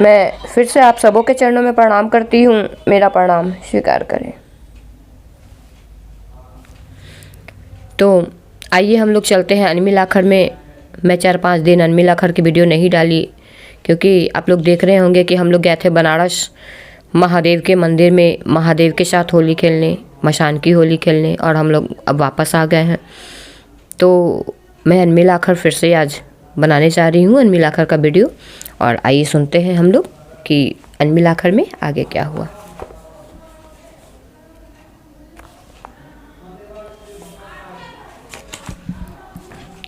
मैं फिर से आप सबों के चरणों में प्रणाम करती हूँ। मेरा प्रणाम स्वीकार करें। तो आइए हम लोग चलते हैं अनमिल आखर में। मैं 4-5 दिन अनमिल आखर की वीडियो नहीं डाली क्योंकि आप लोग देख रहे होंगे कि हम लोग गए थे बनारस महादेव के मंदिर में महादेव के साथ होली खेलने, मशान की होली खेलने, और हम लोग अब वापस आ गए हैं। तो मैं अनमिल आखर फिर से आज बनाने जा रही हूँ अनमिल आखर का वीडियो, और आइए सुनते हैं हम लोग कि अनमिल आखर में आगे क्या हुआ।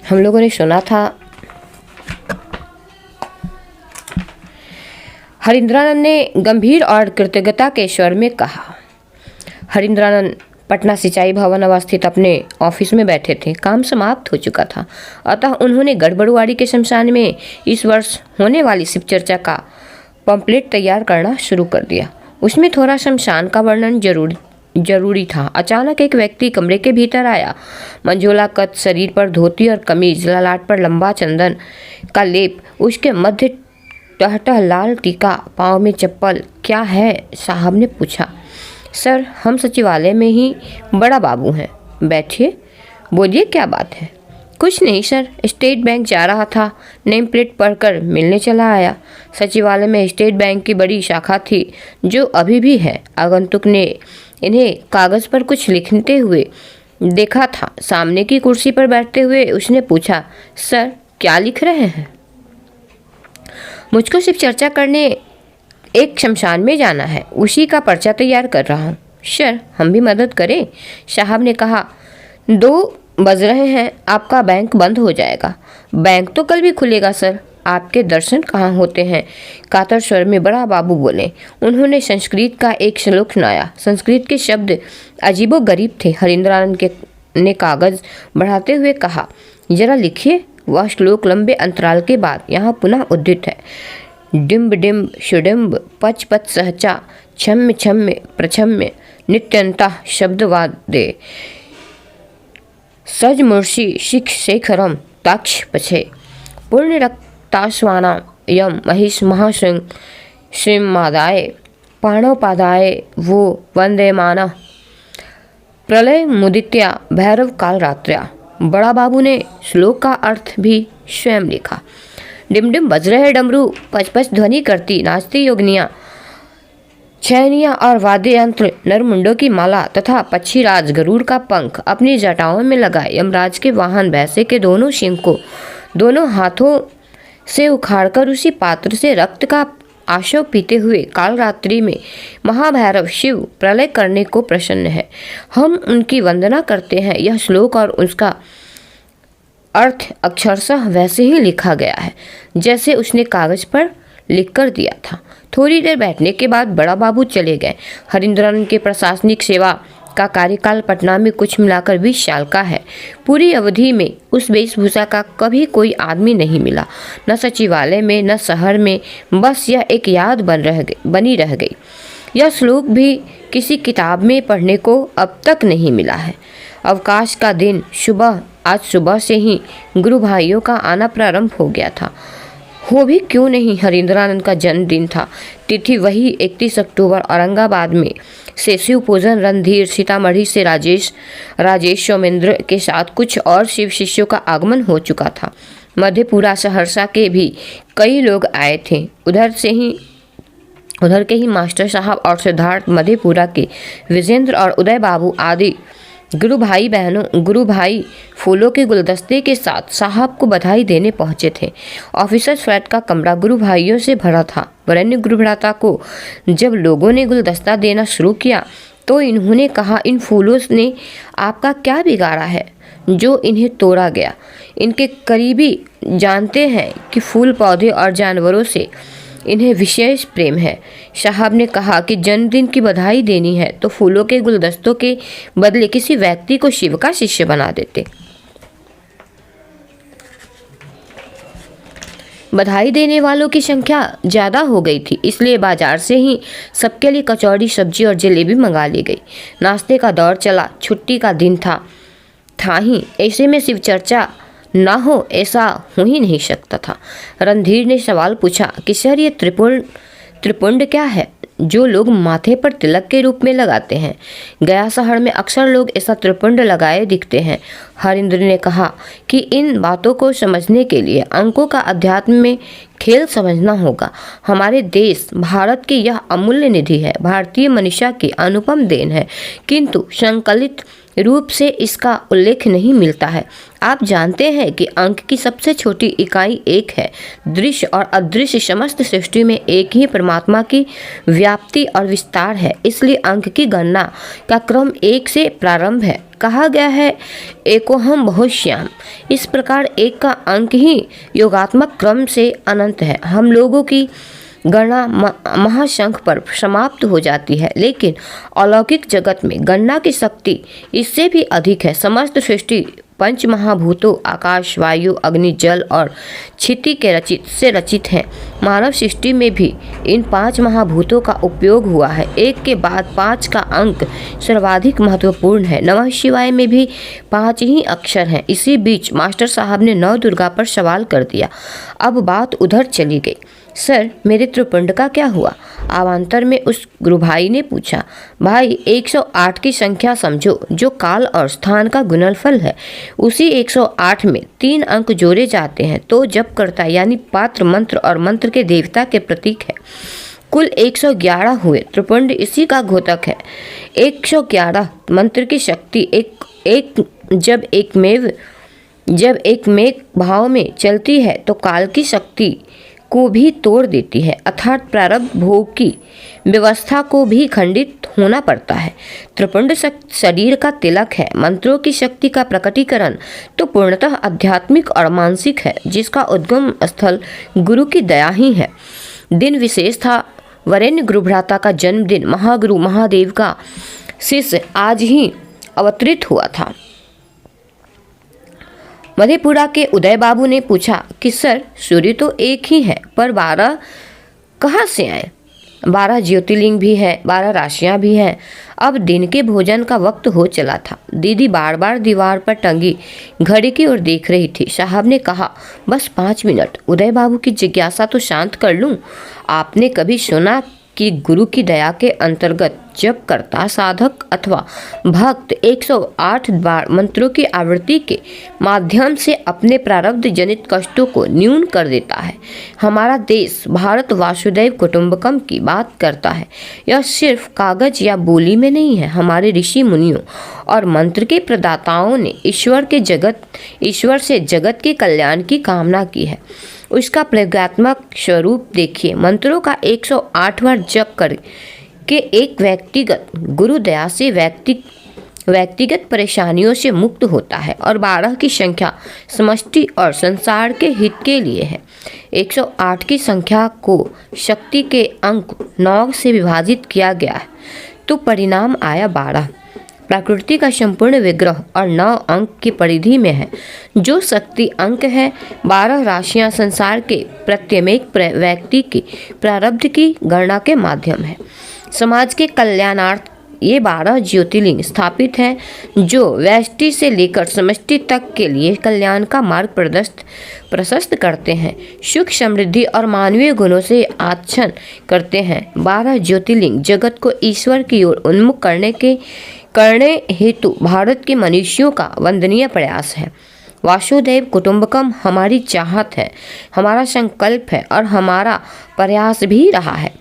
हम लोगों ने सुना था हरिंद्रानंद ने गंभीर और कृतज्ञता के स्वर में कहा। हरिंद्रानंद पटना सिंचाई भवन अवस्थित अपने ऑफिस में बैठे थे। काम समाप्त हो चुका था, अतः उन्होंने गड़बड़वाड़ी के शमशान में इस वर्ष होने वाली शिव चर्चा का पंपलेट तैयार करना शुरू कर दिया। उसमें थोड़ा शमशान का वर्णन जरूरी था। अचानक एक व्यक्ति कमरे के भीतर आया। मंझोला कद, शरीर पर धोती और कमीज, ललाट पर लंबा चंदन का लेप, उसके मध्य टहटह लाल टीका, पाँव में चप्पल। क्या है? साहब ने पूछा। सर, हम सचिवालय में ही बड़ा बाबू हैं। बैठिए, बोलिए क्या बात है? कुछ नहीं सर, स्टेट बैंक जा रहा था, नेम प्लेट पढ़कर मिलने चला आया। सचिवालय में स्टेट बैंक की बड़ी शाखा थी जो अभी भी है। आगंतुक ने इन्हें कागज़ पर कुछ लिखते हुए देखा था। सामने की कुर्सी पर बैठते हुए उसने पूछा, सर क्या लिख रहे हैं? मुझको सिर्फ चर्चा करने एक शमशान में जाना है, उसी का पर्चा तैयार कर रहा हूँ। सर, हम भी मदद करें? साहब ने कहा। 2 बज रहे हैं, आपका बैंक बंद हो जाएगा। बैंक तो कल भी खुलेगा सर। आपके दर्शन कहाँ होते हैं? कातर स्वर में बड़ा बाबू बोले। उन्होंने संस्कृत का एक श्लोक सुनाया। संस्कृत के शब्द अजीबोगरीब थे। हरिंद्रानंद ने कागज बढ़ाते हुए कहा, जरा लिखिए। वह श्लोक लंबे अंतराल के बाद यहाँ पुनः उद्धृत है। डिम्ब डिम्ब शुडिम्ब पच पच सहचा क्षम्य क्षम्य प्रक्षम्य नित्यंतः शब्दवादे सजमूर्षि शिख शेखरम ताक्ष पछे पूर्ण रक्ताश्वाना यम महिष महासिंह श्रीमादाय पाणोपादाय वो वंदे माना प्रलय मुदित्या भैरव काल रात्र्या। बड़ा बाबू ने श्लोक का अर्थ भी स्वयं लिखा। डिम डिम बज रहे डमरू, पच पच ध्वनि करती नाचती योगनियाँ, छैनियाँ और वाद्य यंत्र, नरमुंडों की माला तथा पक्षीराज गरुड़ का पंख अपनी जटाओं में लगाए। यमराज के वाहन भैंसे के दोनों शिंग को दोनों हाथों से उखाड़कर उसी पात्र से रक्त का आशव पीते हुए काल रात्रि में महाभैरव शिव प्रलय करने को प्रसन्न है। हम उनकी वंदना करते हैं। यह श्लोक और उसका अर्थ अक्षरशः वैसे ही लिखा गया है जैसे उसने कागज पर लिखकर दिया था। थोड़ी देर बैठने के बाद बड़ा बाबू चले गए। हरिंद्रानंद के प्रशासनिक सेवा का कार्यकाल पटना में कुछ मिलाकर 20 साल का है। पूरी अवधि में उस वेशभूषा का कभी कोई आदमी नहीं मिला, न सचिवालय में न शहर में। बस यह एक याद बनी रह गई। यह श्लोक भी किसी किताब में पढ़ने को अब तक नहीं मिला है। अवकाश का दिन आज सुबह से ही गुरु भाइयों का आना प्रारंभ हो गया था। हो भी क्यों नहीं, हरिंद्रानंद का जन्मदिन था। तिथि वही 31 अक्टूबर। औरंगाबाद में से शिव पूजन रणधीर, सीतामढ़ी से राजेश सोमेंद्र के साथ कुछ और शिव शिष्यों का आगमन हो चुका था। मधेपुरा सहरसा के भी कई लोग आए थे। उधर के ही मास्टर साहब और सिद्धार्थ, मधेपुरा के विजेंद्र और उदय बाबू आदि गुरु भाई फूलों के गुलदस्ते के साथ साहब को बधाई देने पहुंचे थे। ऑफिसर्स फ्लैट का कमरा गुरु भाइयों से भरा था। वरेण्य गुरु भ्राता को जब लोगों ने गुलदस्ता देना शुरू किया तो इन्होंने कहा, इन फूलों ने आपका क्या बिगाड़ा है जो इन्हें तोड़ा गया? इनके करीबी जानते हैं कि फूल, पौधे और जानवरों से इन्हें विशेष प्रेम है। साहब ने कहा कि जन्मदिन की बधाई देनी है तो फूलों के गुलदस्तों के बदले किसी व्यक्ति को शिव का शिष्य बना देते। बधाई देने वालों की संख्या ज़्यादा हो गई थी, इसलिए बाजार से ही सबके लिए कचौड़ी, सब्जी और जलेबी मंगा ली गई। नाश्ते का दौर चला। छुट्टी का दिन था ही। ऐसे में शिव चर्चा ना हो ऐसा हो ही नहीं सकता था। रणधीर ने सवाल पूछा कि सर ये त्रिपुंड क्या है जो लोग माथे पर तिलक के रूप में लगाते हैं? गया शहर में अक्सर लोग ऐसा त्रिपुंड लगाए दिखते हैं। हरिंद्र ने कहा कि इन बातों को समझने के लिए अंकों का अध्यात्म में खेल समझना होगा। हमारे देश भारत की यह अमूल्य निधि है, भारतीय मनीषा की अनुपम देन है, किंतु संकलित रूप से इसका उल्लेख नहीं मिलता है। आप जानते हैं कि अंक की सबसे छोटी इकाई एक है। दृश्य और अदृश्य समस्त सृष्टि में एक ही परमात्मा की व्याप्ति और विस्तार है, इसलिए अंक की गणना का क्रम एक से प्रारंभ है। कहा गया है एकोहम बहुश्याम। इस प्रकार एक का अंक ही योगात्मक क्रम से अनंत है। हम लोगों की गणना महाशंख पर समाप्त हो जाती है, लेकिन अलौकिक जगत में गणना की शक्ति इससे भी अधिक है। समस्त सृष्टि पंच महाभूतों आकाश, वायु, अग्नि, जल और क्षिति के रचित है। मानव सृष्टि में भी इन 5 महाभूतों का उपयोग हुआ है। एक के बाद 5 का अंक सर्वाधिक महत्वपूर्ण है। नमः शिवाय में भी 5 ही अक्षर हैं। इसी बीच मास्टर साहब ने नव दुर्गा पर सवाल कर दिया। अब बात उधर चली गई। सर मेरे त्रिपुंड का क्या हुआ? अवान्तर में उस गुरु भाई ने पूछा। भाई 108 की संख्या समझो, जो काल और स्थान का गुणनफल है। उसी 108 में 3 अंक जोड़े जाते हैं तो जपकर्ता यानी पात्र मंत्र और मंत्र के देवता के प्रतीक है। कुल 111 हुए। त्रिपुंड इसी का घोतक है। 111 मंत्र की शक्ति जब एक मेघ भाव में चलती है तो काल की शक्ति को भी तोड़ देती है, अर्थात प्रारब्ध भोग की व्यवस्था को भी खंडित होना पड़ता है। त्रिपुंड शरीर का तिलक है। मंत्रों की शक्ति का प्रकटीकरण तो पूर्णतः आध्यात्मिक और मानसिक है, जिसका उद्गम स्थल गुरु की दया ही है। दिन विशेष था। वरेण्य गुरु भ्राता का जन्मदिन महागुरु महादेव का शिष्य आज ही अवतरित हुआ था। मधेपुरा के उदय बाबू ने पूछा कि सर सूर्य तो एक ही है, पर 12 कहाँ से आए? 12 ज्योतिर्लिंग भी है, 12 राशियां भी हैं। अब दिन के भोजन का वक्त हो चला था। दीदी बार बार दीवार पर टंगी घड़ी की ओर देख रही थी। साहब ने कहा, बस 5 मिनट, उदय बाबू की जिज्ञासा तो शांत कर लूं। आपने कभी सुना कि गुरु की दया के अंतर्गत जब करता साधक अथवा भक्त 108 बार मंत्रों की आवृत्ति के माध्यम से अपने प्रारब्ध जनित कष्टों को न्यून कर देता है? हमारा देश भारत वासुदेव कुटुंबकम की बात करता है। यह सिर्फ कागज या बोली में नहीं है। हमारे ऋषि मुनियों और मंत्र के प्रदाताओं ने ईश्वर से जगत के कल्याण की कामना की है। उसका प्रयोगात्मक स्वरूप देखिए। मंत्रों का 108 बार जप कर के एक व्यक्तिगत गुरु दया से व्यक्तिगत परेशानियों से मुक्त होता है और 12 की संख्या समष्टि और संसार के हित के लिए है। 108 की संख्या को शक्ति के अंक 9 से विभाजित किया गया है तो परिणाम आया 12। प्रकृति का संपूर्ण विग्रह और 9 अंक की परिधि में है। जो शक्ति अंक है 12 राशियां संसार के प्रत्येक व्यक्ति की प्रारब्ध की गणना के माध्यम है। समाज के कल्याणार्थ ये 12 ज्योतिर्लिंग स्थापित हैं, जो व्यष्टि से लेकर समष्टि तक के लिए कल्याण का मार्ग प्रशस्त करते हैं, सुख समृद्धि और मानवीय गुणों से आच्छन्न करते हैं। 12 ज्योतिर्लिंग जगत को ईश्वर की ओर उन्मुख करने हेतु भारत के मनुष्यों का वंदनीय प्रयास है। वासुदेव कुटुंबकम हमारी चाहत है, हमारा संकल्प है और हमारा प्रयास भी रहा है।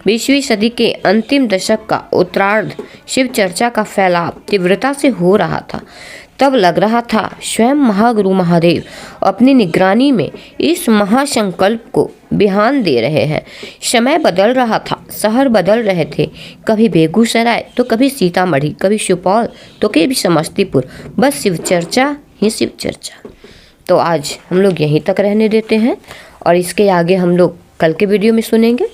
20वीं सदी के अंतिम दशक का उत्तरार्ध शिव चर्चा का फैलाव तीव्रता से हो रहा था। तब लग रहा था स्वयं महागुरु महादेव अपनी निगरानी में इस महासंकल्प को बिहान दे रहे हैं। समय बदल रहा था, शहर बदल रहे थे। कभी बेगूसराय तो कभी सीतामढ़ी, कभी सुपौल तो कभी समस्तीपुर, बस शिव चर्चा ही शिव चर्चा। तो आज हम लोग यहीं तक रहने देते हैं और इसके आगे हम लोग कल के वीडियो में सुनेंगे।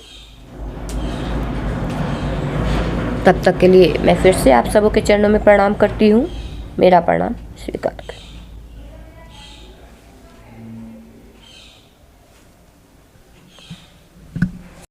तब तक के लिए मैं फिर से आप सबों के चरणों में प्रणाम करती हूँ। मेरा प्रणाम स्वीकार करें।